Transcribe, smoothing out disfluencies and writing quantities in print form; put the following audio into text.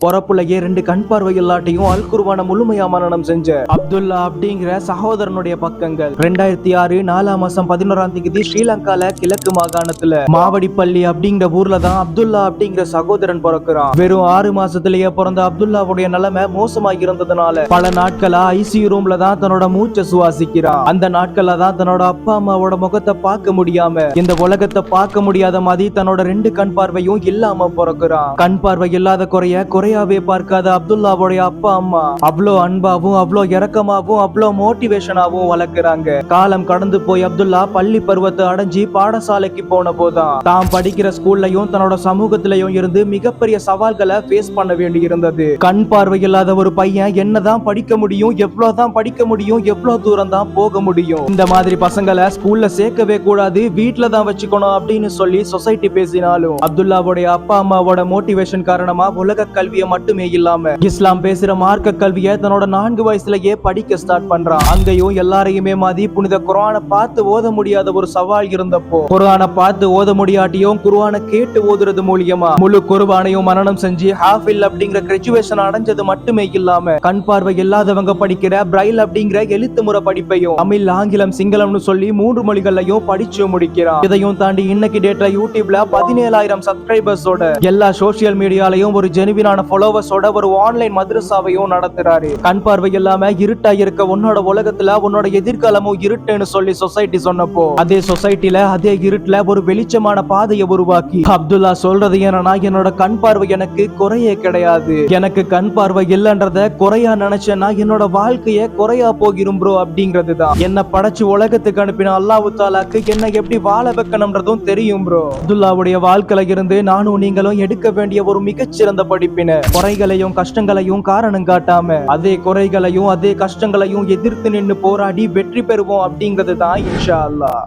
பொறப்புலயே 2 கண் பார்வை இல்லாட்டியும் அல் குர்ஆனை முழுமையா மனனம் செஞ்ச அப்துல்லா அப்படிங்கிற சகோதரனுடைய பக்கங்கள் 2006 4ஆம் மாசம் 11ஆம் தேதி ஸ்ரீலங்கால கிழக்கு மாகாணத்துல மாவடிப்பள்ளி அப்படிங்கிற ஊர்ல தான் அப்துல்லா அப்படிங்கிற சகோதரன் பிறக்கிறான். வெறும் 6 மாசத்திலேயே பிறந்த அப்துல்லாவுடைய நிலைமை மோசமாகி இருந்ததுனால பல நாட்களா ஐசியூ ரூம்ல தான் தன்னோட மூச்சை சுவாசிக்கிறான். அந்த நாட்கள்ல தான் தன்னோட அப்பா அம்மாவோட முகத்தை பார்க்க முடியாம இந்த உலகத்தை பார்க்க முடியாத மாதிரி தன்னோட 2 கண் பார்வையும் இல்லாம பிறக்கிறான். கண் பார்வை இல்லாத குறையாவே பார்க்காத அப்துல்லாவுடைய அப்பா அம்மா அவ்வளோ அன்பாவும் அவ்வளோ இரக்கமாவும் அவ்வளோ மோட்டிவேஷனாவும் வளர்க்கிறாங்க. காலம் கடந்து போய் அப்துல்லா பள்ளி பருவத்தை அடைஞ்சி பாடசாலைக்கு போன போதான் தான் படிக்கிற ஸ்கூல்லையும் தன்னோட சமூகத்திலையும் இருந்து மிகப்பெரிய சவால்களை ஃபேஸ் பண்ண வேண்டி இருந்தது. கண் பார்வை இல்லாத ஒரு பையன் என்னதான் படிக்க முடியும், எவ்வளவுதான் படிக்க முடியும், எவ்வளவு தூரம் தான் போக முடியும், இந்த மாதிரி பசங்களை ஸ்கூல்ல சேர்க்கவே கூடாது, வீட்டுல தான் வச்சுக்கணும் அப்படின்னு சொல்லி சொசைட்டி பேசினாலும் அப்துல்லாவுடைய அப்பா அம்மாவோட மோட்டிவேஷன் காரணமா உலக கல்வியை மட்டுமே இல்லாம இஸ்லாம் பேசுற மார்க்க கல்வியை தன்னோட 4 வயசுலயே படிக்க ஸ்டார்ட் பண்றான். அங்கேயும் எல்லாரையுமே மாதிரி புனித குர்ஆனை பார்த்து ஓத முடியாத ஒரு சவால் இருந்தப்போ குர்ஆனை பார்த்து ஓத முடியாட்டியும் குர்ஆனை கேட்டு ஓதுறது மூலியமா முழு குர்ஆனையும் மனனம் செஞ்சு ஹாஃபில் அப்படிங்கிற கிராஜுவேஷன் அடைஞ்சது மட்டுமே இல்லாம கண் பார்வை இல்லாதவங்க படிக்கிற பிரைல் அப்படிங்கிற எழுத்து முறை படிப்பையும் தமிழ், ஆங்கிலம், சிங்களம்னு சொல்லி 3 மொழிகளையும் படிச்சு முடிக்கிறான். இதையும் தாண்டி இன்னைக்கு டேட்ல யூடியூப்ல 17,000 சப்ஸ்கிரைபர்ஸோட எல்லா சோசியல் மீடியாலையும் ஒரு ஜெனுவினான ஃபாலோவர்ஸோட ஒரு ஆன்லைன் மதரசாவையும் நடத்துறாரு. கண் பார்வை இல்லாம இருட்டா இருக்க உன்னோட உலகத்துல உன்னோட எதிர்காலமும் இருட்டுன்னு சொல்லி சொசைட்டி சொன்னப்போ அதே சொசைட்டில அதே இருட்டுல ஒரு வெளிச்சமான பாதையை உருவாக்கி அப்துல்லா சொல்றது என்னன்னா, என்னோட கண் பார்வை எனக்கு குறையே கிடையாது, எனக்கு கண் பார்வை இல்லன்றத குறையா நினைச்சேன்னா என்னோட வாழ்க்கைய குறையா போகிரும் ப்ரோ அப்படிங்கிறது தான். என்ன படைச்சு உலகத்துக்கு அனுப்பின அல்லாஹ் தஆலாக்கு என்ன எப்படி வாழ வைக்கணும்ன்றதும் தெரியும் ப்ரோ. அப்துல்லாவுடைய வாழ்க்கையில இருந்து நானும் நீங்களும் எடுக்க வேண்டிய ஒரு மிகச்சிறந்த படிப்பின குறைகளையும் கஷ்டங்களையும் காரணம் காட்டாம அதே குறைகளையும் அதே கஷ்டங்களையும் எதிர்த்து நின்று போராடி வெற்றி பெறுவோம் அப்படிங்கிறது தான் இன்ஷா அல்லாஹ்.